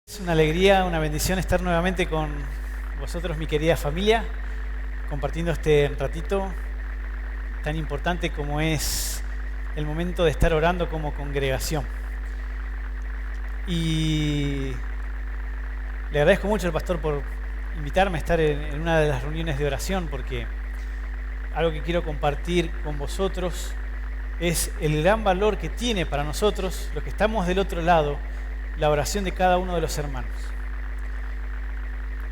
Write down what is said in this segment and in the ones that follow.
Es una alegría, una bendición estar nuevamente con vosotros, mi querida familia, compartiendo este ratito tan importante como es el momento de estar orando como congregación. Y le agradezco mucho al pastor por invitarme a estar en una de las reuniones de oración, porque algo que quiero compartir con vosotros es el gran valor que tiene para nosotros, los que estamos del otro lado, la oración de cada uno de los hermanos.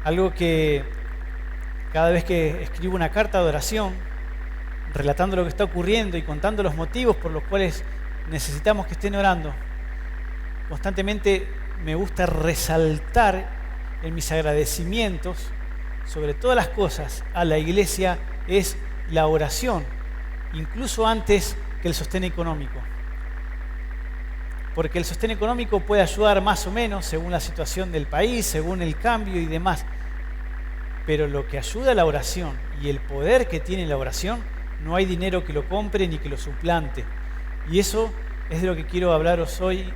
Algo que cada vez que escribo una carta de oración, relatando lo que está ocurriendo y contando los motivos por los cuales necesitamos que estén orando, constantemente me gusta resaltar en mis agradecimientos, sobre todas las cosas, a la iglesia, es la oración, incluso antes que el sostén económico. Porque el sostén económico puede ayudar más o menos según la situación del país, según el cambio y demás. Pero lo que ayuda a la oración y el poder que tiene la oración, no hay dinero que lo compre ni que lo suplante. Y eso es de lo que quiero hablaros hoy,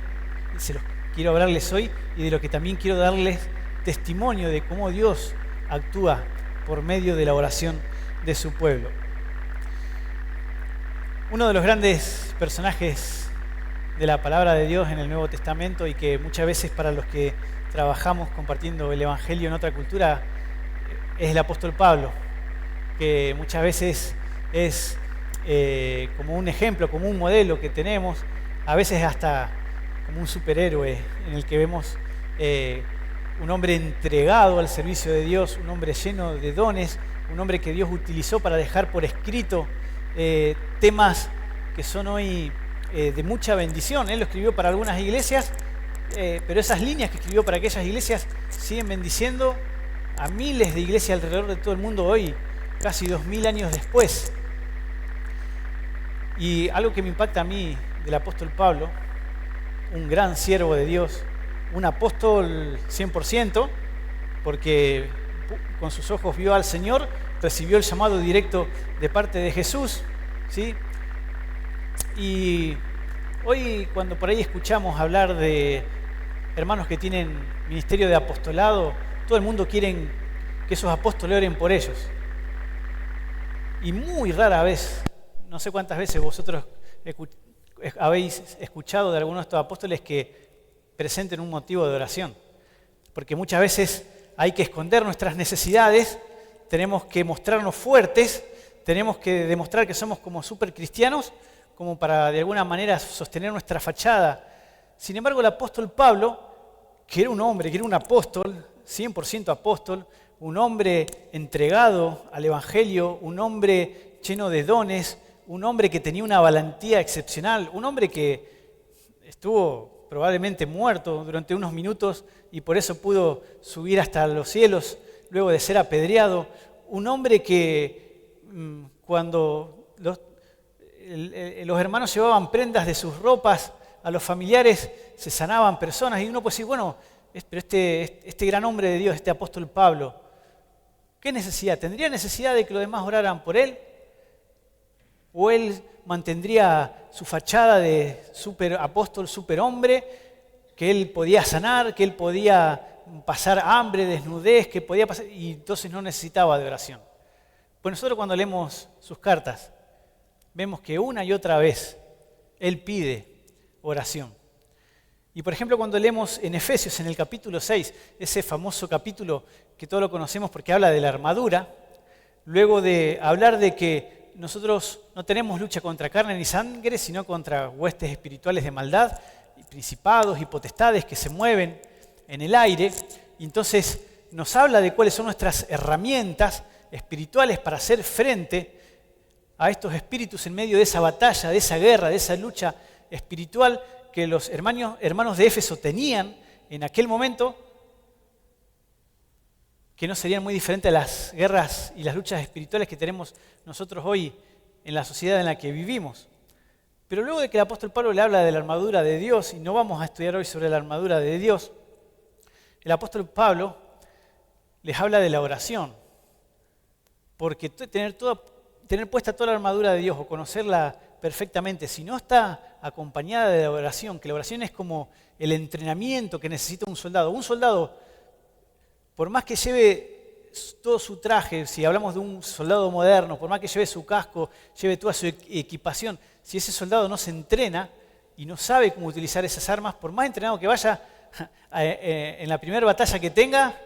quiero hablarles hoy, y de lo que también quiero darles testimonio de cómo Dios actúa por medio de la oración de su pueblo. Uno de los grandes personajes de la palabra de Dios en el Nuevo Testamento, y que muchas veces para los que trabajamos compartiendo el Evangelio en otra cultura, es el apóstol Pablo, que muchas veces es como un ejemplo, como un modelo que tenemos, a veces hasta como un superhéroe en el que vemos un hombre entregado al servicio de Dios, un hombre lleno de dones, un hombre que Dios utilizó para dejar por escrito temas que son hoy de mucha bendición. Él lo escribió para algunas iglesias, pero esas líneas que escribió para aquellas iglesias siguen bendiciendo a miles de iglesias alrededor de todo el mundo hoy, casi 2000 años después. Y algo que me impacta a mí del apóstol Pablo, un gran siervo de Dios, un apóstol 100%, porque con sus ojos vio al Señor, recibió el llamado directo de parte de Jesús, ¿sí? Y hoy, cuando por ahí escuchamos hablar de hermanos que tienen ministerio de apostolado, todo el mundo quiere que esos apóstoles oren por ellos. Y muy rara vez, no sé cuántas veces vosotros habéis escuchado de algunos de estos apóstoles que presenten un motivo de oración. Porque muchas veces hay que esconder nuestras necesidades, tenemos que mostrarnos fuertes, tenemos que demostrar que somos como súper cristianos, como para de alguna manera sostener nuestra fachada. Sin embargo, el apóstol Pablo, que era un hombre, que era un apóstol, 100% apóstol, un hombre entregado al Evangelio, un hombre lleno de dones, un hombre que tenía una valentía excepcional, un hombre que estuvo probablemente muerto durante unos minutos y por eso pudo subir hasta los cielos luego de ser apedreado, un hombre que cuando los hermanos llevaban prendas de sus ropas a los familiares, se sanaban personas, y uno puede decir, bueno, pero este gran hombre de Dios, este apóstol Pablo, ¿qué necesidad? ¿Tendría necesidad de que los demás oraran por él? ¿O él mantendría su fachada de super apóstol, super hombre, que él podía sanar, que él podía pasar hambre, desnudez, que podía pasar, y entonces no necesitaba de oración? Pues nosotros, cuando leemos sus cartas, vemos que una y otra vez él pide oración. Y por ejemplo, cuando leemos en Efesios, en el capítulo 6, ese famoso capítulo que todos lo conocemos porque habla de la armadura, luego de hablar de que nosotros no tenemos lucha contra carne ni sangre, sino contra huestes espirituales de maldad, y principados y potestades que se mueven en el aire, y entonces nos habla de cuáles son nuestras herramientas espirituales para hacer frente a estos espíritus en medio de esa batalla, de esa guerra, de esa lucha espiritual que los hermanos de Éfeso tenían en aquel momento, que no serían muy diferentes a las guerras y las luchas espirituales que tenemos nosotros hoy en la sociedad en la que vivimos. Pero luego de que el apóstol Pablo le habla de la armadura de Dios, y no vamos a estudiar hoy sobre la armadura de Dios, el apóstol Pablo les habla de la oración, porque tener puesta toda la armadura de Dios o conocer la perfectamente, si no está acompañada de la oración, que la oración es como el entrenamiento que necesita un soldado, por más que lleve todo su traje, si hablamos de un soldado moderno, por más que lleve su casco, lleve toda su equipación, si ese soldado no se entrena y no sabe cómo utilizar esas armas, por más entrenado que vaya, en la primera batalla que tenga,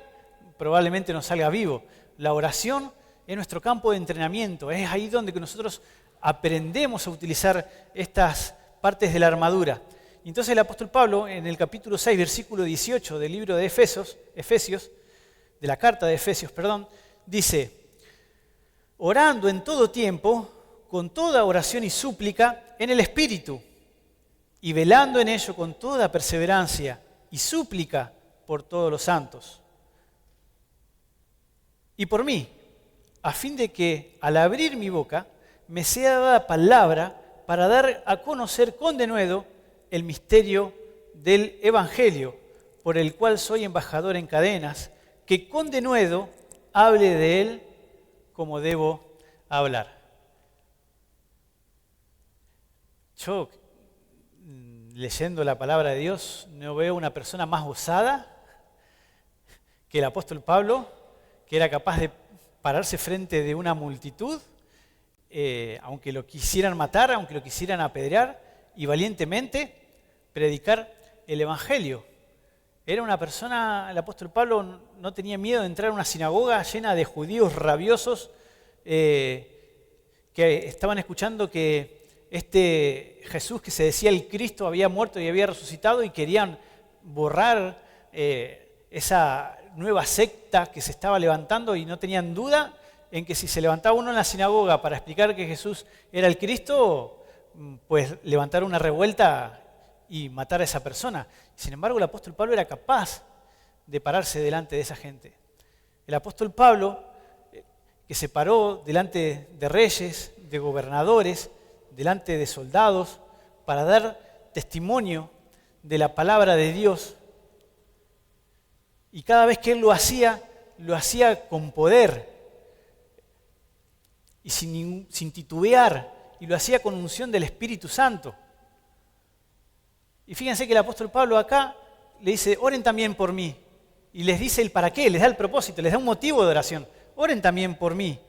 probablemente no salga vivo. La oración es nuestro campo de entrenamiento, es ahí donde nosotros aprendemos a utilizar estas partes de la armadura. Entonces el apóstol Pablo, en el capítulo 6, versículo 18 del libro de Efesios, de la carta de Efesios, dice: orando en todo tiempo, con toda oración y súplica en el Espíritu, y velando en ello con toda perseverancia y súplica por todos los santos. Y por mí, a fin de que al abrir mi boca me sea dada palabra para dar a conocer con denuedo el misterio del Evangelio, por el cual soy embajador en cadenas, que con denuedo hable de él como debo hablar. Yo, leyendo la palabra de Dios, no veo una persona más osada que el apóstol Pablo, que era capaz de pararse frente de una multitud, aunque lo quisieran matar, aunque lo quisieran apedrear, y valientemente predicar el Evangelio. Era una persona, el apóstol Pablo no tenía miedo de entrar a una sinagoga llena de judíos rabiosos que estaban escuchando que este Jesús que se decía el Cristo había muerto y había resucitado, y querían borrar esa nueva secta que se estaba levantando, y no tenían duda en que si se levantaba uno en la sinagoga para explicar que Jesús era el Cristo, pues levantar una revuelta y matar a esa persona. Sin embargo, el apóstol Pablo era capaz de pararse delante de esa gente. El apóstol Pablo, que se paró delante de reyes, de gobernadores, delante de soldados, para dar testimonio de la palabra de Dios. Y cada vez que él lo hacía con poder y sin titubear, y lo hacía con unción del Espíritu Santo. Y fíjense que el apóstol Pablo acá le dice: oren también por mí. Y les dice el para qué, les da el propósito, les da un motivo de oración. Oren también por mí.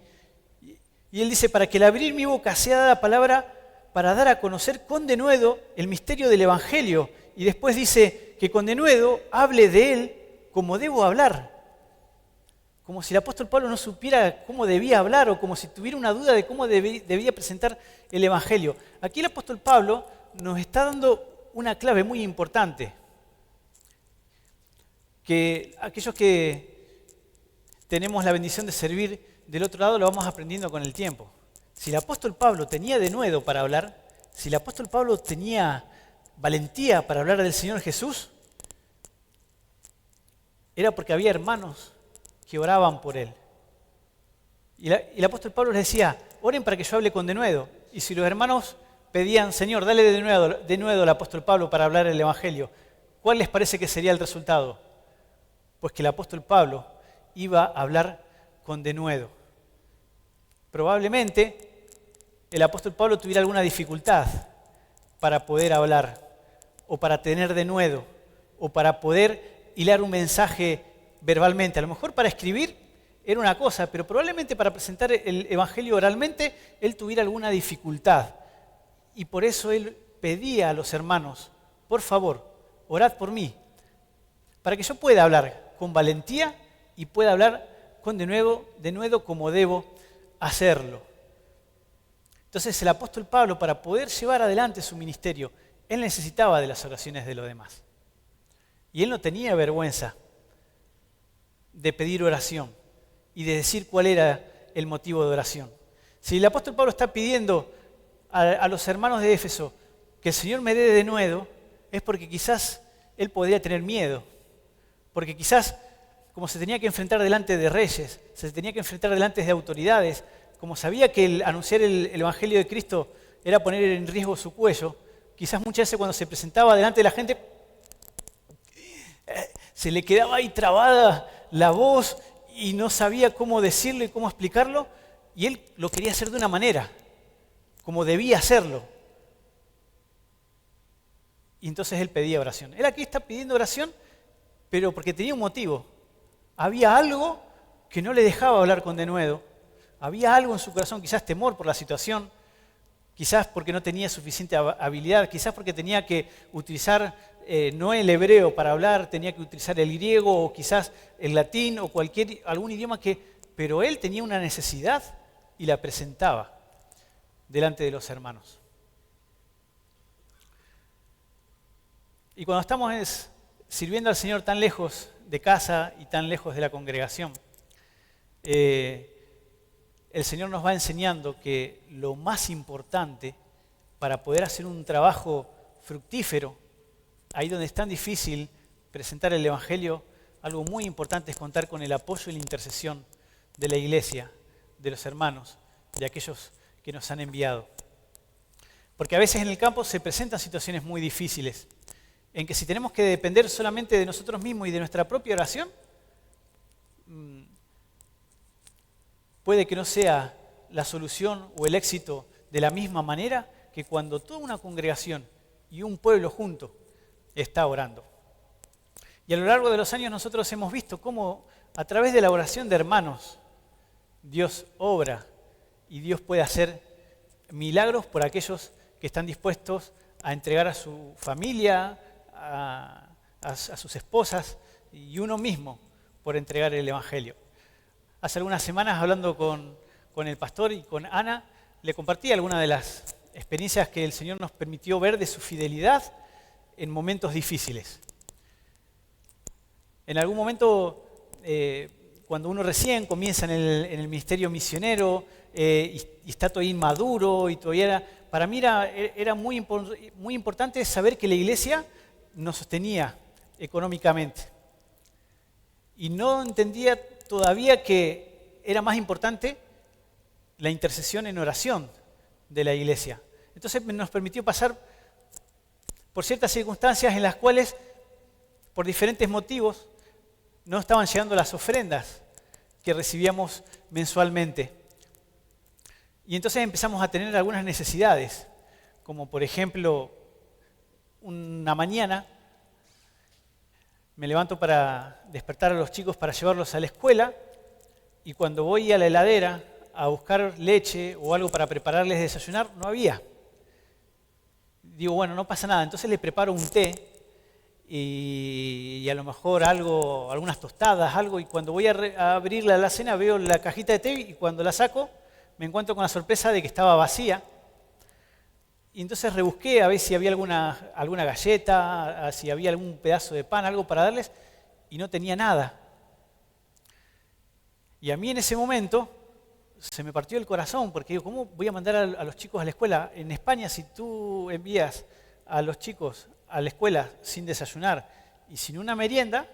Y él dice: para que al abrir mi boca sea dada palabra para dar a conocer con denuedo el misterio del Evangelio. Y después dice que con denuedo hable de él como debo hablar. Como si el apóstol Pablo no supiera cómo debía hablar, o como si tuviera una duda de cómo debía presentar el Evangelio. Aquí el apóstol Pablo nos está dando una clave muy importante, que aquellos que tenemos la bendición de servir del otro lado lo vamos aprendiendo con el tiempo. Si el apóstol Pablo tenía denuedo para hablar, si el apóstol Pablo tenía valentía para hablar del Señor Jesús, era porque había hermanos que oraban por él. Y el apóstol Pablo les decía: oren para que yo hable con denuedo. Y si los hermanos pedían: Señor, dale denuedo al apóstol Pablo para hablar el Evangelio, ¿cuál les parece que sería el resultado? Pues que el apóstol Pablo iba a hablar con denuedo. Probablemente el apóstol Pablo tuviera alguna dificultad para poder hablar, o para tener denuedo, o para poder hilar un mensaje verbalmente. A lo mejor para escribir era una cosa, pero probablemente para presentar el Evangelio oralmente él tuviera alguna dificultad. Y por eso él pedía a los hermanos: por favor, orad por mí, para que yo pueda hablar con valentía y pueda hablar con denuedo como debo hacerlo. Entonces el apóstol Pablo, para poder llevar adelante su ministerio, él necesitaba de las oraciones de los demás. Y él no tenía vergüenza de pedir oración y de decir cuál era el motivo de oración. Si el apóstol Pablo está pidiendo a los hermanos de Éfeso que el Señor me dé denuedo, es porque quizás él podría tener miedo, porque quizás, como se tenía que enfrentar delante de reyes, se tenía que enfrentar delante de autoridades, como sabía que el anunciar el Evangelio de Cristo era poner en riesgo su cuello, quizás muchas veces cuando se presentaba delante de la gente se le quedaba ahí trabada la voz y no sabía cómo decirlo y cómo explicarlo, y él lo quería hacer de una manera, como debía hacerlo, Y entonces él pedía oración. Él aquí está pidiendo oración, pero porque tenía un motivo. Había algo que no le dejaba hablar con denuedo. Había algo en su corazón, quizás temor por la situación, quizás porque no tenía suficiente habilidad, quizás porque tenía que utilizar no el hebreo para hablar, tenía que utilizar el griego o quizás el latín o algún idioma pero él tenía una necesidad y la presentaba delante de los hermanos. Y cuando estamos sirviendo al Señor tan lejos de casa y tan lejos de la congregación, el Señor nos va enseñando que lo más importante para poder hacer un trabajo fructífero, ahí donde es tan difícil presentar el Evangelio, algo muy importante es contar con el apoyo y la intercesión de la iglesia, de los hermanos, de aquellos que nos han enviado. Porque a veces en el campo se presentan situaciones muy difíciles, en que si tenemos que depender solamente de nosotros mismos y de nuestra propia oración, puede que no sea la solución o el éxito de la misma manera que cuando toda una congregación y un pueblo junto está orando. Y a lo largo de los años nosotros hemos visto cómo a través de la oración de hermanos Dios obra y Dios puede hacer milagros por aquellos que están dispuestos a entregar a su familia, a sus esposas y uno mismo por entregar el Evangelio. Hace algunas semanas, hablando con el pastor y con Ana, le compartí algunas de las experiencias que el Señor nos permitió ver de su fidelidad en momentos difíciles. En algún momento, cuando uno recién comienza en el ministerio misionero y está todavía inmaduro y todavía para mí era muy importante saber que la iglesia nos sostenía económicamente. Y no entendía todavía que era más importante la intercesión en oración de la iglesia. Entonces nos permitió pasar por ciertas circunstancias en las cuales, por diferentes motivos, no estaban llegando las ofrendas que recibíamos mensualmente. Y entonces empezamos a tener algunas necesidades, como por ejemplo, una mañana me levanto para despertar a los chicos para llevarlos a la escuela y cuando voy a la heladera a buscar leche o algo para prepararles desayunar, no había. Digo, bueno, no pasa nada, entonces les preparo un té y a lo mejor algunas tostadas, algo, y cuando voy a abrir la alacena veo la cajita de té y cuando la saco me encuentro con la sorpresa de que estaba vacía. Y entonces rebusqué a ver si había alguna galleta, si había algún pedazo de pan, algo para darles, y no tenía nada. Y a mí en ese momento se me partió el corazón, porque digo, ¿cómo voy a mandar a los chicos a la escuela? En España, si tú envías a los chicos a la escuela sin desayunar y sin una merienda,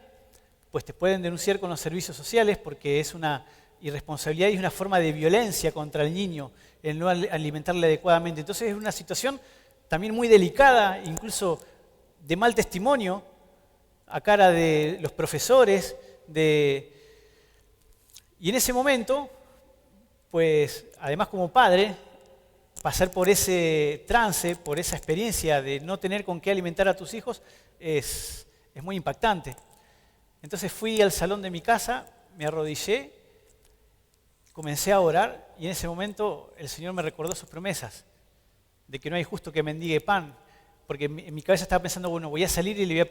pues te pueden denunciar con los servicios sociales porque es una irresponsabilidad y es una forma de violencia contra el niño el no alimentarle adecuadamente. Entonces es una situación también muy delicada, incluso de mal testimonio a cara de los profesores. Y en ese momento, pues además como padre, pasar por ese trance, por esa experiencia de no tener con qué alimentar a tus hijos es muy impactante. Entonces fui al salón de mi casa, me arrodillé, comencé a orar y en ese momento el Señor me recordó sus promesas de que no hay justo que mendigue pan, porque en mi cabeza estaba pensando, bueno, voy a salir y le voy a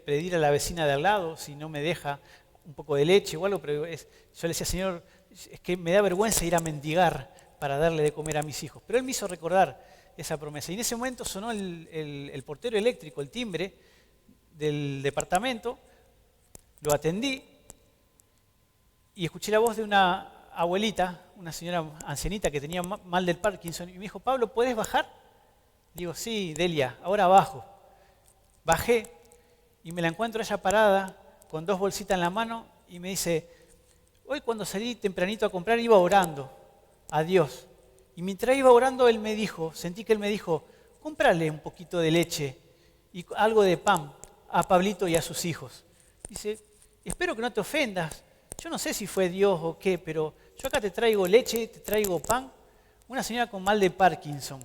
pedir a la vecina de al lado si no me deja un poco de leche o algo, pero yo le decía, Señor, es que me da vergüenza ir a mendigar para darle de comer a mis hijos. Pero Él me hizo recordar esa promesa. Y en ese momento sonó el portero eléctrico, el timbre del departamento, lo atendí y escuché la voz de una abuelita, una señora ancianita que tenía mal del Parkinson, y me dijo, Pablo, ¿puedes bajar? Digo, sí, Delia, ahora bajo. Bajé y me la encuentro ella parada con 2 bolsitas en la mano y me dice, hoy cuando salí tempranito a comprar iba orando a Dios. Y mientras iba orando sentí que Él me dijo, cómprale un poquito de leche y algo de pan a Pablito y a sus hijos. Dice, espero que no te ofendas. Yo no sé si fue Dios o qué, pero yo acá te traigo leche, te traigo pan. Una señora con mal de Parkinson.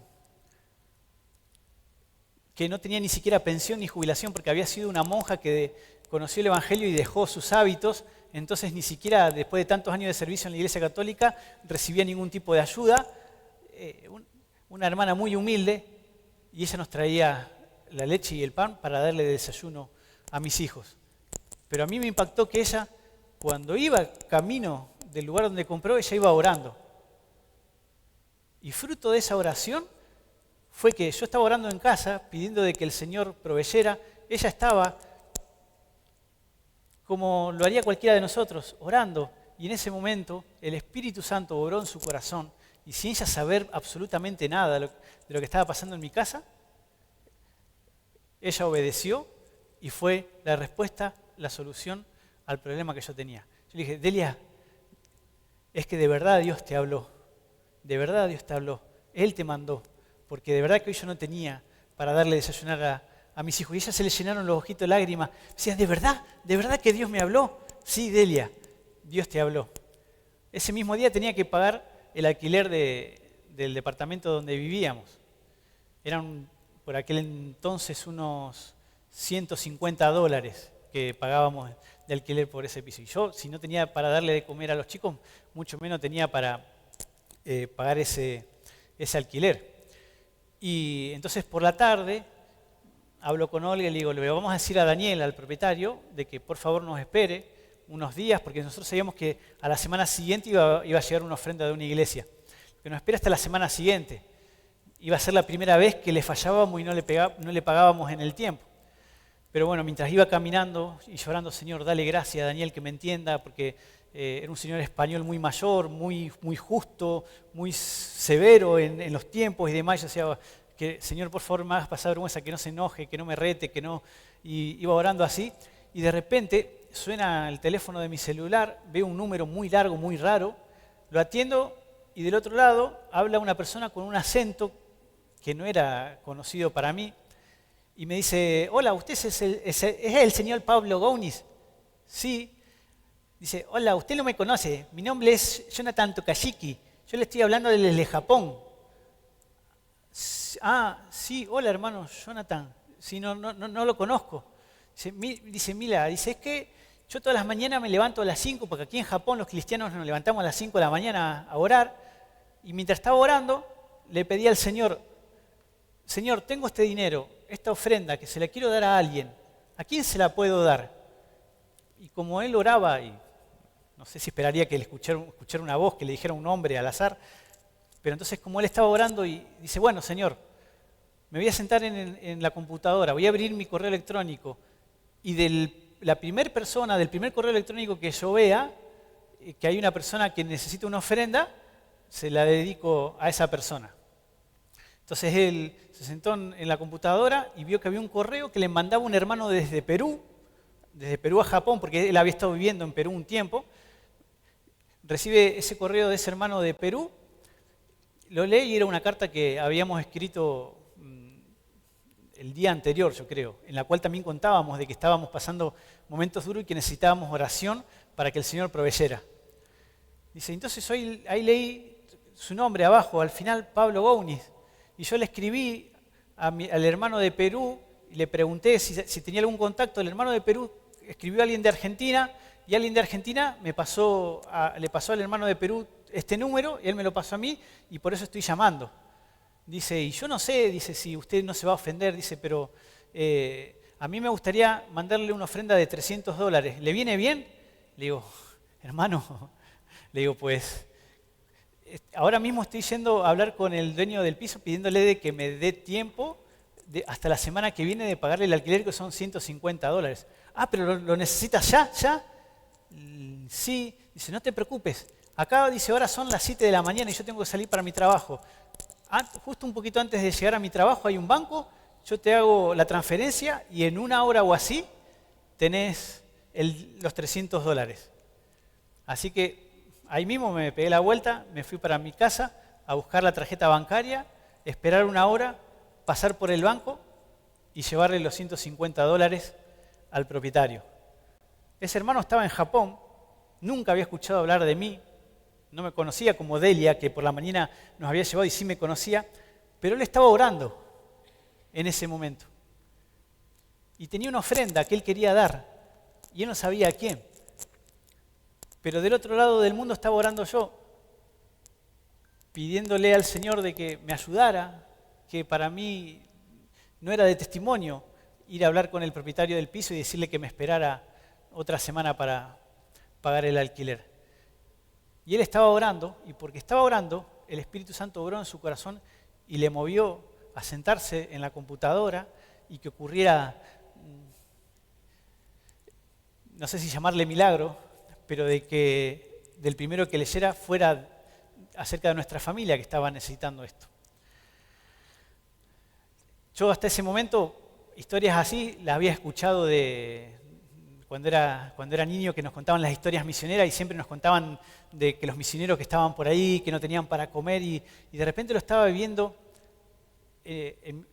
que no tenía ni siquiera pensión ni jubilación porque había sido una monja que conoció el Evangelio y dejó sus hábitos, entonces ni siquiera después de tantos años de servicio en la Iglesia Católica recibía ningún tipo de ayuda. Una hermana muy humilde, y ella nos traía la leche y el pan para darle de desayuno a mis hijos. Pero a mí me impactó que ella, cuando iba camino del lugar donde compró, ella iba orando. Y fruto de esa oración fue que yo estaba orando en casa, pidiendo de que el Señor proveyera. Ella estaba, como lo haría cualquiera de nosotros, orando. Y en ese momento el Espíritu Santo obró en su corazón. Y sin ella saber absolutamente nada de lo que estaba pasando en mi casa, ella obedeció y fue la respuesta, la solución al problema que yo tenía. Yo le dije, Delia, es que de verdad Dios te habló. De verdad Dios te habló. Él te mandó. Porque de verdad que hoy yo no tenía para darle desayunar a mis hijos. Y a ella se le llenaron los ojitos de lágrimas. Decía, ¿de verdad que Dios me habló? Sí, Delia, Dios te habló. Ese mismo día tenía que pagar el alquiler del departamento donde vivíamos. Eran por aquel entonces unos $150 que pagábamos de alquiler por ese piso. Y yo, si no tenía para darle de comer a los chicos, mucho menos tenía para pagar ese alquiler. Y entonces por la tarde hablo con Olga y le digo, le vamos a decir a Daniel, al propietario, de que por favor nos espere unos días, porque nosotros sabíamos que a la semana siguiente iba a llegar una ofrenda de una iglesia. Que nos espera hasta la semana siguiente. Iba a ser la primera vez que le fallábamos y no le pagábamos en el tiempo. Pero bueno, mientras iba caminando y llorando, Señor, dale gracia a Daniel que me entienda, porque era un señor español muy mayor, muy justo, muy severo en los tiempos y demás. Yo decía, que Señor, por favor, me hagas pasar vergüenza, que no se enoje, que no me rete, que no... Y iba orando así, y de repente suena el teléfono de mi celular, veo un número muy largo, muy raro, lo atiendo y del otro lado habla una persona con un acento que no era conocido para mí y me dice, hola, ¿usted es el señor Pablo Gounis? Sí. Dice, hola, usted no me conoce, mi nombre es Jonathan Tokashiki, yo le estoy hablando desde Japón. Ah, sí, hola hermano Jonathan, sí, no lo conozco. Dice, mira, dice, es que yo todas las mañanas me levanto a las 5, porque aquí en Japón los cristianos nos levantamos a las 5 de la mañana a orar, y mientras estaba orando, le pedí al Señor, Señor, tengo este dinero, esta ofrenda, que se la quiero dar a alguien, ¿a quién se la puedo dar? Y como él oraba, y no sé si esperaría que le escuchara una voz, que le dijera un nombre al azar, pero entonces como él estaba orando y dice, bueno, Señor, me voy a sentar en la computadora, voy a abrir mi correo electrónico, y la primera persona, del primer correo electrónico que yo vea, que hay una persona que necesita una ofrenda, se la dedico a esa persona. Entonces él se sentó en la computadora y vio que había un correo que le mandaba un hermano desde Perú a Japón, porque él había estado viviendo en Perú un tiempo. Recibe ese correo de ese hermano de Perú, lo lee y era una carta que habíamos escrito el día anterior, yo creo, en la cual también contábamos de que estábamos pasando momentos duros y que necesitábamos oración para que el Señor proveyera. Dice, entonces ahí leí su nombre abajo, al final Pablo Gounis, y yo le escribí al hermano de Perú y le pregunté si tenía algún contacto. El hermano de Perú escribió a alguien de Argentina y alguien de Argentina le pasó al hermano de Perú este número y él me lo pasó a mí y por eso estoy llamando. Dice, y yo no sé, dice, si usted no se va a ofender, dice, pero a mí me gustaría mandarle una ofrenda de $300. ¿Le viene bien? Le digo, hermano, le digo, pues, ahora mismo estoy yendo a hablar con el dueño del piso pidiéndole de que me dé tiempo hasta la semana que viene de pagarle el alquiler, que son $150. Ah, pero ¿lo necesitas ya? Sí, dice, no te preocupes. Acá, dice, ahora son las 7 de la mañana y yo tengo que salir para mi trabajo. Justo un poquito antes de llegar a mi trabajo hay un banco, yo te hago la transferencia y en una hora o así tenés los $300. Así que ahí mismo me pegué la vuelta, me fui para mi casa a buscar la tarjeta bancaria, esperar una hora, pasar por el banco y llevarle los $150 al propietario. Ese hermano estaba en Japón, nunca había escuchado hablar de mí, no me conocía como Delia, que por la mañana nos había llevado y sí me conocía, pero él estaba orando. en ese momento. Y tenía una ofrenda que él quería dar, y él no sabía a quién. Pero del otro lado del mundo estaba orando yo, pidiéndole al Señor de que me ayudara, que para mí no era de testimonio ir a hablar con el propietario del piso y decirle que me esperara otra semana para pagar el alquiler. Y él estaba orando, y porque estaba orando, el Espíritu Santo obró en su corazón y le movió a sentarse en la computadora y que ocurriera, no sé si llamarle milagro, pero de que del primero que leyera fuera acerca de nuestra familia que estaba necesitando esto. Yo hasta ese momento, historias así las había escuchado de cuando era niño, que nos contaban las historias misioneras y siempre nos contaban de que los misioneros que estaban por ahí, que no tenían para comer y de repente lo estaba viviendo en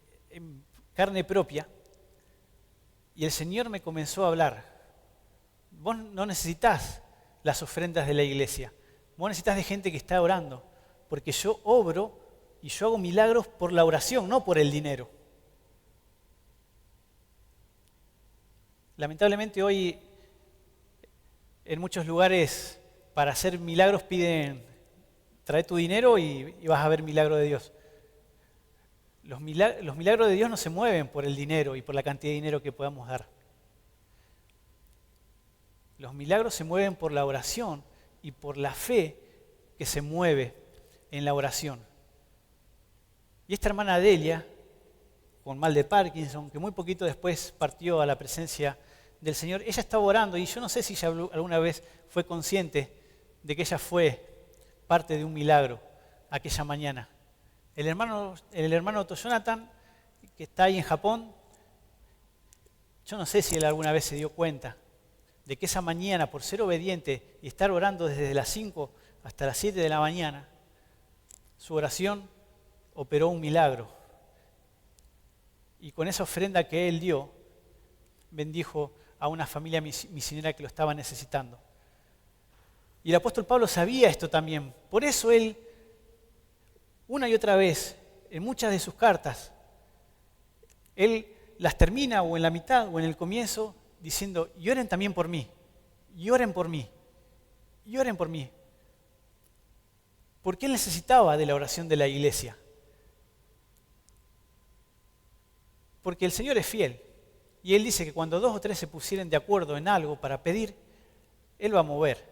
carne propia y el Señor me comenzó a hablar. Vos no necesitas las ofrendas de la iglesia, vos necesitas de gente que está orando, porque yo obro y yo hago milagros por la oración, no por el dinero. Lamentablemente hoy en muchos lugares para hacer milagros piden trae tu dinero y vas a ver milagro de Dios. Los milagros de Dios no se mueven por el dinero y por la cantidad de dinero que podamos dar. Los milagros se mueven por la oración y por la fe que se mueve en la oración. Y esta hermana Delia, con mal de Parkinson, que muy poquito después partió a la presencia del Señor, ella estaba orando y yo no sé si ella alguna vez fue consciente de que ella fue parte de un milagro aquella mañana. El hermano Otto Jonathan, que está ahí en Japón, yo no sé si él alguna vez se dio cuenta de que esa mañana, por ser obediente y estar orando desde las 5 hasta las 7 de la mañana, su oración operó un milagro. Y con esa ofrenda que él dio, bendijo a una familia misionera que lo estaba necesitando. Y el apóstol Pablo sabía esto también. Por eso él, una y otra vez, en muchas de sus cartas, él las termina o en la mitad o en el comienzo diciendo, y oren también por mí, y oren por mí, y oren por mí. Porque él necesitaba de la oración de la iglesia. Porque el Señor es fiel. Y Él dice que cuando 2 o 3 se pusieren de acuerdo en algo para pedir, Él va a mover.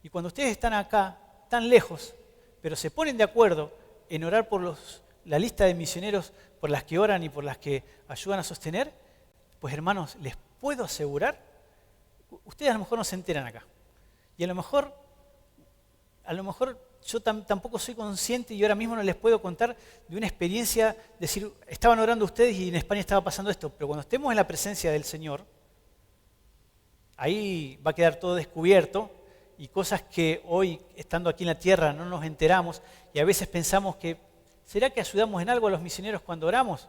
Y cuando ustedes están acá, tan lejos, pero se ponen de acuerdo en orar por la lista de misioneros por las que oran y por las que ayudan a sostener, pues hermanos, les puedo asegurar, ustedes a lo mejor no se enteran acá. Y a lo mejor yo tampoco soy consciente y ahora mismo no les puedo contar de una experiencia, decir, estaban orando ustedes y en España estaba pasando esto, pero cuando estemos en la presencia del Señor, ahí va a quedar todo descubierto y cosas que hoy, estando aquí en la tierra, no nos enteramos y a veces pensamos que, ¿será que ayudamos en algo a los misioneros cuando oramos?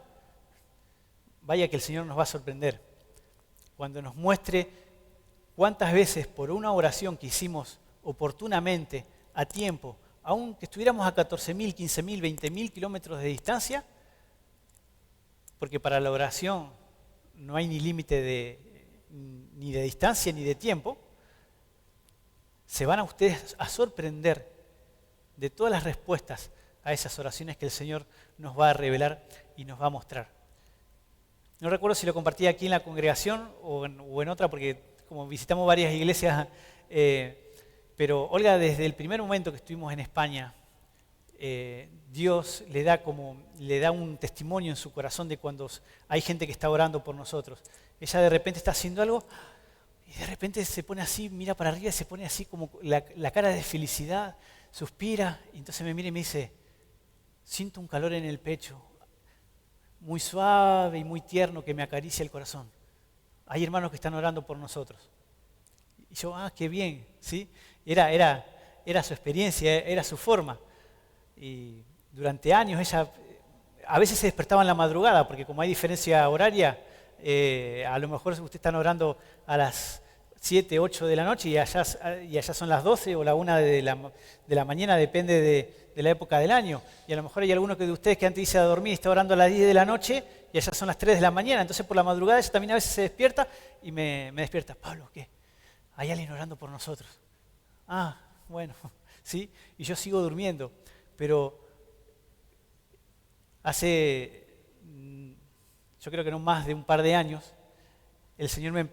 Vaya que el Señor nos va a sorprender cuando nos muestre cuántas veces por una oración que hicimos oportunamente, a tiempo, aunque estuviéramos a 14.000, 15.000, 20.000 kilómetros de distancia, porque para la oración no hay ni límite ni de distancia ni de tiempo, se van a ustedes a sorprender de todas las respuestas a esas oraciones que el Señor nos va a revelar y nos va a mostrar. No recuerdo si lo compartí aquí en la congregación o en otra, porque como visitamos varias iglesias, pero Olga, desde el primer momento que estuvimos en España, Dios le da un testimonio en su corazón de cuando hay gente que está orando por nosotros. Ella de repente está haciendo algo y de repente se pone así, mira para arriba y se pone así como la cara de felicidad, suspira y entonces me mira y me dice, siento un calor en el pecho, muy suave y muy tierno que me acaricia el corazón. Hay hermanos que están orando por nosotros. Y yo, qué bien, ¿sí? Era su experiencia, era su forma. Y durante años ella, a veces se despertaba en la madrugada, porque como hay diferencia horaria, a lo mejor ustedes están orando a las 7, 8 de la noche y allá son las 12 o la 1 de la mañana, depende de la época del año. Y a lo mejor hay alguno de ustedes que antes dice a dormir y está orando a las 10 de la noche y allá son las 3 de la mañana. Entonces por la madrugada ella también a veces se despierta y me despierta. Pablo, ¿qué? Hay alguien orando por nosotros. Ah, bueno, ¿sí? Y yo sigo durmiendo. Pero yo creo que no más de un par de años, el Señor me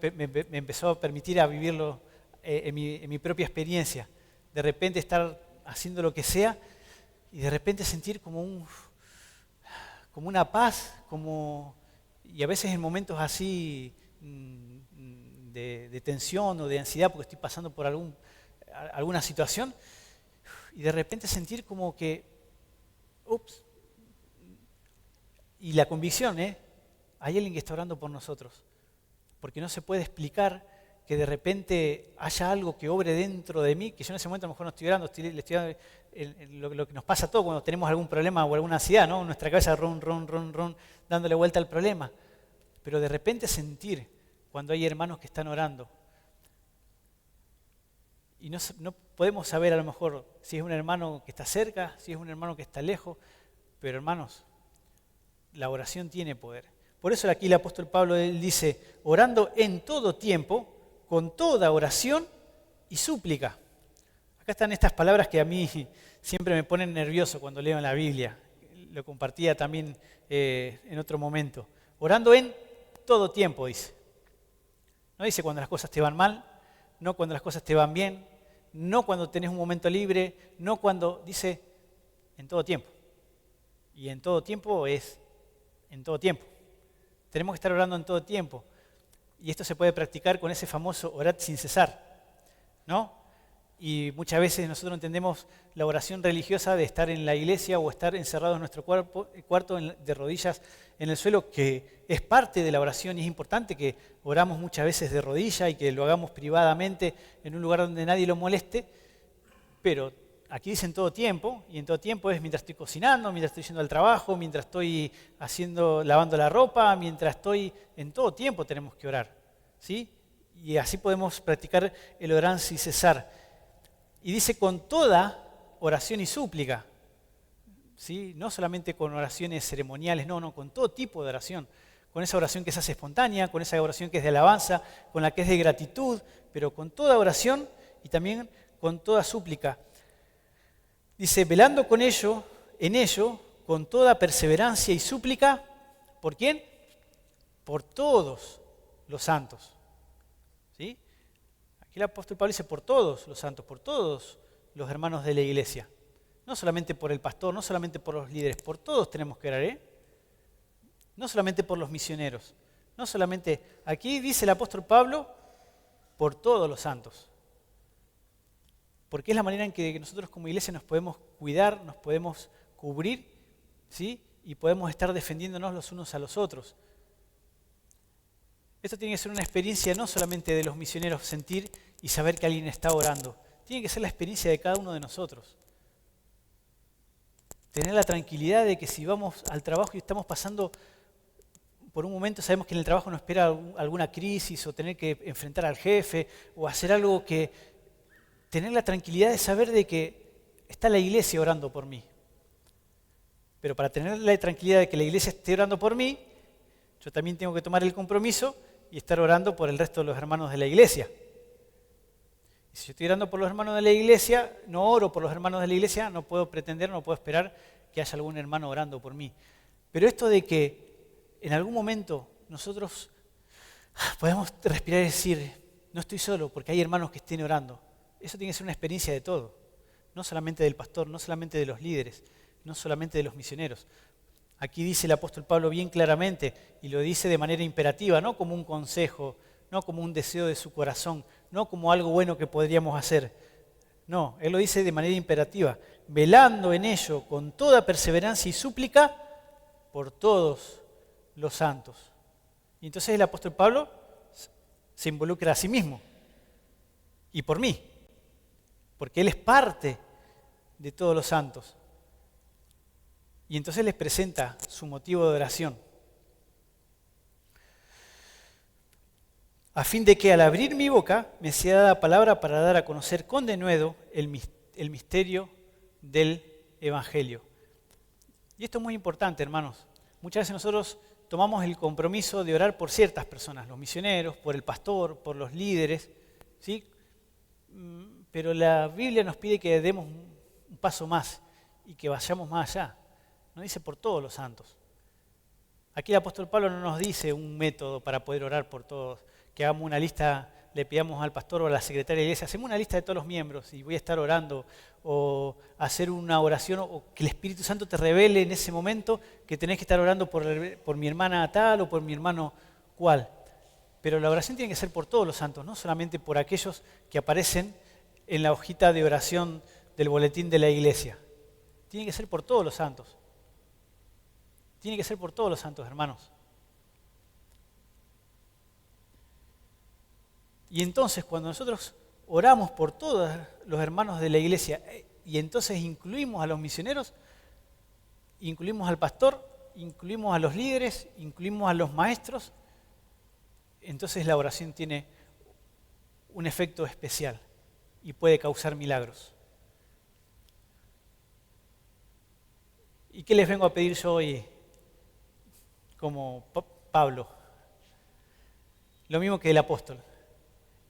empezó a permitir a vivirlo en mi propia experiencia. De repente estar haciendo lo que sea y de repente sentir como una paz, y a veces en momentos así de tensión o de ansiedad porque estoy pasando por alguna situación, y de repente sentir como que, ups, y la convicción, hay alguien que está orando por nosotros, porque no se puede explicar que de repente haya algo que obre dentro de mí, que yo en ese momento a lo mejor no estoy orando, lo que nos pasa a todos cuando tenemos algún problema o alguna ansiedad, ¿no? Nuestra cabeza ron, dándole vuelta al problema. Pero de repente sentir cuando hay hermanos que están orando. Y no podemos saber a lo mejor si es un hermano que está cerca, si es un hermano que está lejos, pero hermanos, la oración tiene poder. Por eso aquí el apóstol Pablo él dice, orando en todo tiempo, con toda oración y súplica. Acá están estas palabras que a mí siempre me ponen nervioso cuando leo en la Biblia. Lo compartía también en otro momento. Orando en todo tiempo, dice. No dice cuando las cosas te van mal, no cuando las cosas te van bien, no cuando tenés un momento libre, no cuando, dice en todo tiempo. Y en todo tiempo es en todo tiempo. Tenemos que estar orando en todo tiempo. Y esto se puede practicar con ese famoso orad sin cesar, ¿no? Y muchas veces nosotros entendemos la oración religiosa de estar en la iglesia o estar encerrados en nuestro cuarto de rodillas en el suelo, que es parte de la oración y es importante que oramos muchas veces de rodillas y que lo hagamos privadamente en un lugar donde nadie lo moleste, pero aquí dice en todo tiempo, y en todo tiempo es mientras estoy cocinando, mientras estoy yendo al trabajo, mientras estoy lavando la ropa, en todo tiempo tenemos que orar, ¿sí? Y así podemos practicar el orar sin cesar. Y dice con toda oración y súplica, ¿sí? No solamente con oraciones ceremoniales, no, con todo tipo de oración. Con esa oración que se hace espontánea, con esa oración que es de alabanza, con la que es de gratitud, pero con toda oración y también con toda súplica. Dice, velando en ello, con toda perseverancia y súplica, ¿por quién? Por todos los santos. ¿Sí? Aquí el apóstol Pablo dice por todos los santos, por todos los hermanos de la iglesia. No solamente por el pastor, no solamente por los líderes, por todos tenemos que orar, No solamente por los misioneros, no solamente, aquí dice el apóstol Pablo, por todos los santos. Porque es la manera en que nosotros como iglesia nos podemos cuidar, nos podemos cubrir, ¿sí? Y podemos estar defendiéndonos los unos a los otros. Esto tiene que ser una experiencia no solamente de los misioneros, sentir y saber que alguien está orando. Tiene que ser la experiencia de cada uno de nosotros. Tener la tranquilidad de que si vamos al trabajo y estamos pasando por un momento, sabemos que en el trabajo nos espera alguna crisis o tener que enfrentar al jefe o hacer algo que... Tener la tranquilidad de saber de que está la iglesia orando por mí. Pero para tener la tranquilidad de que la iglesia esté orando por mí, yo también tengo que tomar el compromiso y estar orando por el resto de los hermanos de la iglesia. Y si yo estoy orando por los hermanos de la iglesia, no oro por los hermanos de la iglesia, no puedo pretender, no puedo esperar que haya algún hermano orando por mí. Pero esto de que en algún momento nosotros podemos respirar y decir, no estoy solo porque hay hermanos que estén orando. Eso tiene que ser una experiencia de todo, no solamente del pastor, no solamente de los líderes, no solamente de los misioneros. Aquí dice el apóstol Pablo bien claramente, y lo dice de manera imperativa, no como un consejo, no como un deseo de su corazón, no como algo bueno que podríamos hacer. No, él lo dice de manera imperativa, velando en ello con toda perseverancia y súplica por todos los santos. Y entonces el apóstol Pablo se involucra a sí mismo y por mí. Porque Él es parte de todos los santos. Y entonces les presenta su motivo de oración. A fin de que al abrir mi boca me sea dada palabra para dar a conocer con denuedo el misterio del evangelio. Y esto es muy importante, hermanos. Muchas veces nosotros tomamos el compromiso de orar por ciertas personas, los misioneros, por el pastor, por los líderes, ¿sí? Pero la Biblia nos pide que demos un paso más y que vayamos más allá. Nos dice por todos los santos. Aquí el apóstol Pablo no nos dice un método para poder orar por todos, que hagamos una lista, le pidamos al pastor o a la secretaria de la iglesia, hacemos una lista de todos los miembros y voy a estar orando, o hacer una oración, o que el Espíritu Santo te revele en ese momento que tenés que estar orando por mi hermana tal o por mi hermano cual. Pero la oración tiene que ser por todos los santos, no solamente por aquellos que aparecen en la hojita de oración del boletín de la iglesia. Tiene que ser por todos los santos. Tiene que ser por todos los santos, hermanos. Y entonces, cuando nosotros oramos por todos los hermanos de la iglesia y entonces incluimos a los misioneros, incluimos al pastor, incluimos a los líderes, incluimos a los maestros, entonces la oración tiene un efecto especial y puede causar milagros. ¿Y qué les vengo a pedir yo hoy como Pablo? Lo mismo que el apóstol.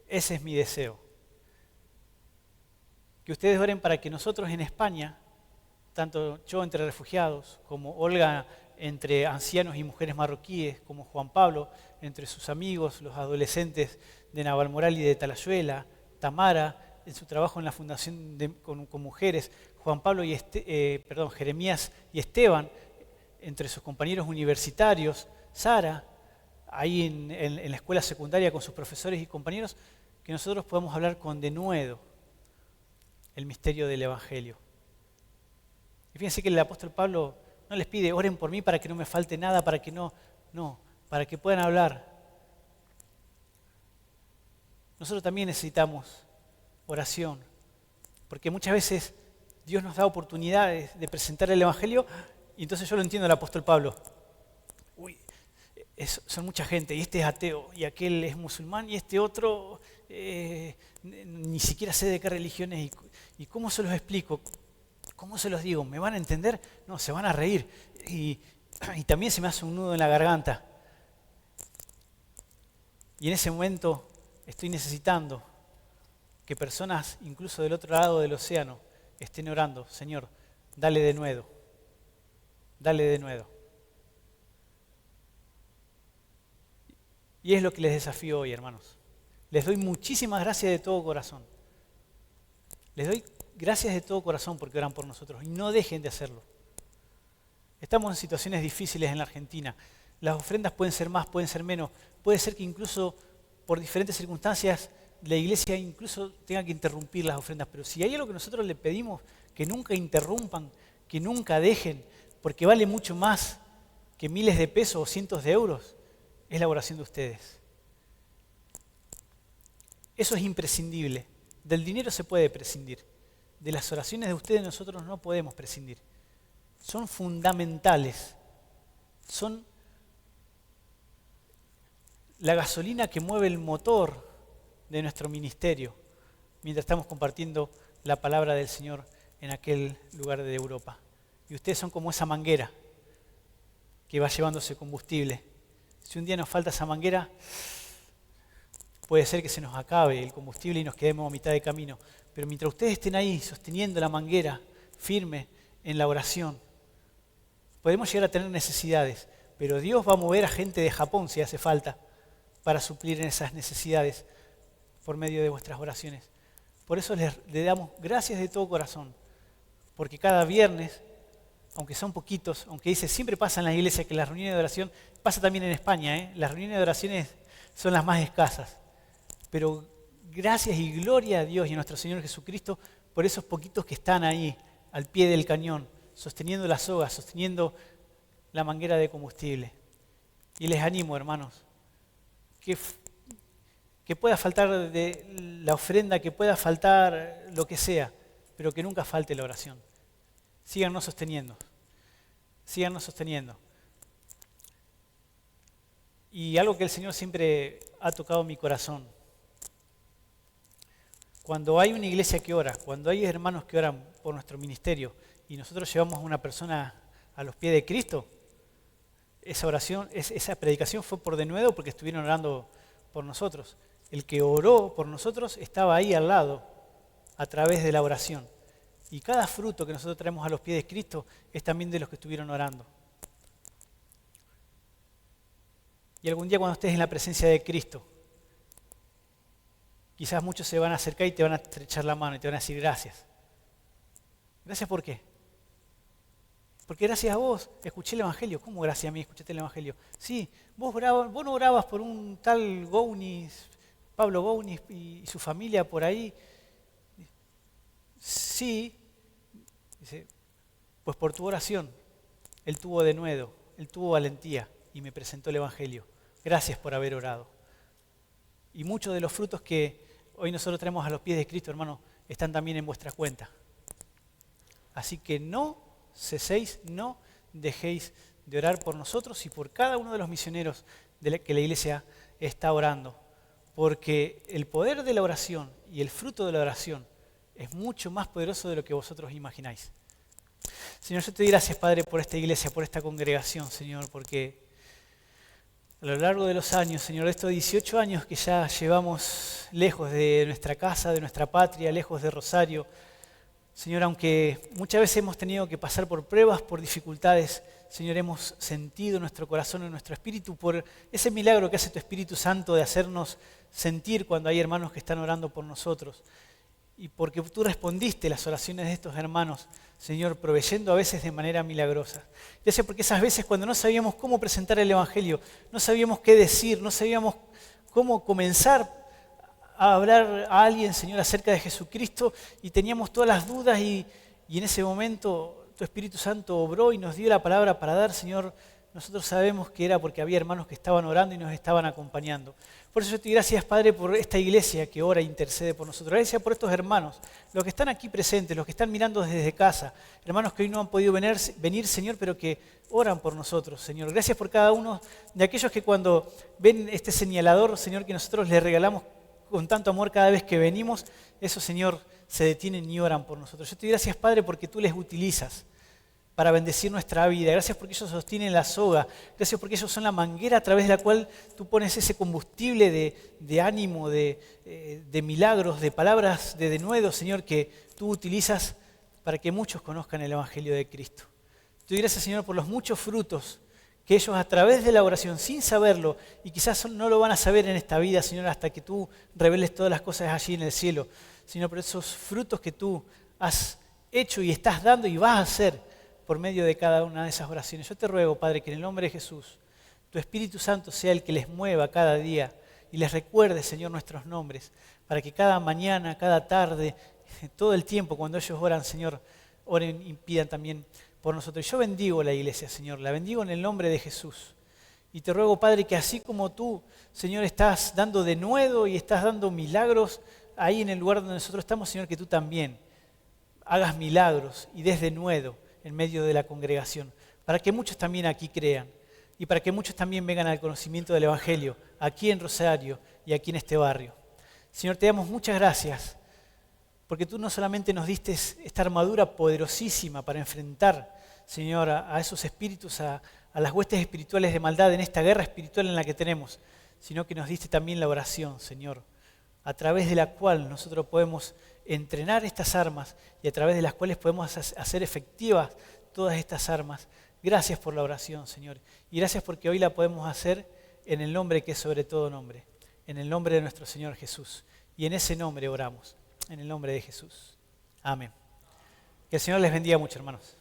Ese es mi deseo. Que ustedes oren para que nosotros en España, tanto yo entre refugiados, como Olga entre ancianos y mujeres marroquíes, como Juan Pablo entre sus amigos, los adolescentes de Navalmoral y de Talayuela, Tamara en su trabajo en la fundación con mujeres, Juan Pablo y Jeremías y Esteban entre sus compañeros universitarios, Sara ahí en la escuela secundaria con sus profesores y compañeros, que nosotros podamos hablar con denuedo el misterio del Evangelio. Y fíjense que el apóstol Pablo no les pide, oren por mí para que no me falte nada, para que para que puedan hablar. Nosotros también necesitamos oración, porque muchas veces Dios nos da oportunidades de presentar el Evangelio, y entonces yo lo entiendo el apóstol Pablo. Uy, son mucha gente, y este es ateo, y aquel es musulmán, y este otro ni siquiera sé de qué religión es, y cómo se los explico, cómo se los digo, ¿me van a entender? No, se van a reír, y también se me hace un nudo en la garganta. Y en ese momento estoy necesitando que personas, incluso del otro lado del océano, estén orando, Señor, dale de nuevo, dale de nuevo. Y es lo que les desafío hoy, hermanos. Les doy muchísimas gracias de todo corazón. Les doy gracias de todo corazón porque oran por nosotros y no dejen de hacerlo. Estamos en situaciones difíciles en la Argentina. Las ofrendas pueden ser más, pueden ser menos. Puede ser que incluso por diferentes circunstancias la iglesia incluso tenga que interrumpir las ofrendas. Pero si hay algo que nosotros le pedimos, que nunca interrumpan, que nunca dejen, porque vale mucho más que miles de pesos o cientos de euros, es la oración de ustedes. Eso es imprescindible. Del dinero se puede prescindir. De las oraciones de ustedes nosotros no podemos prescindir. Son fundamentales. Son la gasolina que mueve el motor de nuestro ministerio mientras estamos compartiendo la palabra del Señor en aquel lugar de Europa. Y ustedes son como esa manguera que va llevándose combustible. Si un día nos falta esa manguera, puede ser que se nos acabe el combustible y nos quedemos a mitad de camino. Pero mientras ustedes estén ahí sosteniendo la manguera firme en la oración, podemos llegar a tener necesidades, pero Dios va a mover a gente de Japón si hace falta para suplir en esas necesidades por medio de vuestras oraciones. Por eso le damos gracias de todo corazón, porque cada viernes, aunque son poquitos, aunque dice siempre pasa en la iglesia que las reuniones de oración, pasa también en España, las reuniones de oraciones son las más escasas, pero gracias y gloria a Dios y a nuestro Señor Jesucristo por esos poquitos que están ahí al pie del cañón, sosteniendo la soga, sosteniendo la manguera de combustible. Y les animo, hermanos, que pueda faltar de la ofrenda, que pueda faltar lo que sea, pero que nunca falte la oración. Síganos sosteniendo. Síganos sosteniendo. Y algo que el Señor siempre ha tocado mi corazón. Cuando hay una iglesia que ora, cuando hay hermanos que oran por nuestro ministerio y nosotros llevamos a una persona a los pies de Cristo, esa oración, esa predicación fue por denuedo porque estuvieron orando por nosotros. El que oró por nosotros estaba ahí al lado a través de la oración. Y cada fruto que nosotros traemos a los pies de Cristo es también de los que estuvieron orando. Y algún día cuando estés en la presencia de Cristo, quizás muchos se van a acercar y te van a estrechar la mano y te van a decir gracias. ¿Gracias por qué? Porque gracias a vos escuché el Evangelio. ¿Cómo gracias a mí escuchaste el Evangelio? Sí, vos no orabas por un tal Gounis, Pablo Gounis y su familia por ahí. Sí, dice, pues por tu oración, él tuvo denuedo, él tuvo valentía y me presentó el Evangelio. Gracias por haber orado. Y muchos de los frutos que hoy nosotros traemos a los pies de Cristo, hermano, están también en vuestra cuenta. Así que no ceséis, no dejéis de orar por nosotros y por cada uno de los misioneros que la iglesia está orando. Porque el poder de la oración y el fruto de la oración es mucho más poderoso de lo que vosotros imagináis. Señor, yo te doy gracias, Padre, por esta iglesia, por esta congregación, Señor, porque a lo largo de los años, Señor, de estos 18 años que ya llevamos lejos de nuestra casa, de nuestra patria, lejos de Rosario, Señor, aunque muchas veces hemos tenido que pasar por pruebas, por dificultades, Señor, hemos sentido en nuestro corazón, en nuestro espíritu, por ese milagro que hace tu Espíritu Santo de hacernos sentir cuando hay hermanos que están orando por nosotros. Y porque tú respondiste las oraciones de estos hermanos, Señor, proveyendo a veces de manera milagrosa. Gracias porque esas veces cuando no sabíamos cómo presentar el Evangelio, no sabíamos qué decir, no sabíamos cómo comenzar a hablar a alguien, Señor, acerca de Jesucristo y teníamos todas las dudas y en ese momento tu Espíritu Santo obró y nos dio la palabra para dar, Señor. Nosotros sabemos que era porque había hermanos que estaban orando y nos estaban acompañando. Por eso yo te doy gracias, Padre, por esta iglesia que ora e intercede por nosotros. Gracias por estos hermanos, los que están aquí presentes, los que están mirando desde casa, hermanos que hoy no han podido venir, Señor, pero que oran por nosotros, Señor. Gracias por cada uno de aquellos que cuando ven este señalador, Señor, que nosotros les regalamos con tanto amor cada vez que venimos, esos, Señor, se detienen y oran por nosotros. Yo te doy gracias, Padre, porque tú les utilizas para bendecir nuestra vida. Gracias porque ellos sostienen la soga. Gracias porque ellos son la manguera a través de la cual tú pones ese combustible de ánimo, de milagros, de palabras de denuedo, Señor, que tú utilizas para que muchos conozcan el Evangelio de Cristo. Te doy gracias, Señor, por los muchos frutos que ellos a través de la oración, sin saberlo, y quizás no lo van a saber en esta vida, Señor, hasta que tú reveles todas las cosas allí en el cielo, sino por esos frutos que tú has hecho y estás dando y vas a hacer por medio de cada una de esas oraciones. Yo te ruego, Padre, que en el nombre de Jesús, tu Espíritu Santo sea el que les mueva cada día y les recuerde, Señor, nuestros nombres, para que cada mañana, cada tarde, todo el tiempo, cuando ellos oran, Señor, oren y pidan también por nosotros. Yo bendigo la iglesia, Señor, la bendigo en el nombre de Jesús. Y te ruego, Padre, que así como tú, Señor, estás dando denuedo y estás dando milagros ahí en el lugar donde nosotros estamos, Señor, que tú también hagas milagros y des denuedo en medio de la congregación, para que muchos también aquí crean y para que muchos también vengan al conocimiento del Evangelio, aquí en Rosario y aquí en este barrio. Señor, te damos muchas gracias, porque tú no solamente nos diste esta armadura poderosísima para enfrentar, Señor, a esos espíritus, a las huestes espirituales de maldad en esta guerra espiritual en la que tenemos, sino que nos diste también la oración, Señor, a través de la cual nosotros podemos entrenar estas armas y a través de las cuales podemos hacer efectivas todas estas armas. Gracias por la oración, Señor, y gracias porque hoy la podemos hacer en el nombre que es sobre todo nombre, en el nombre de nuestro Señor Jesús. Y en ese nombre oramos, en el nombre de Jesús. Amén. Que el Señor les bendiga mucho, hermanos.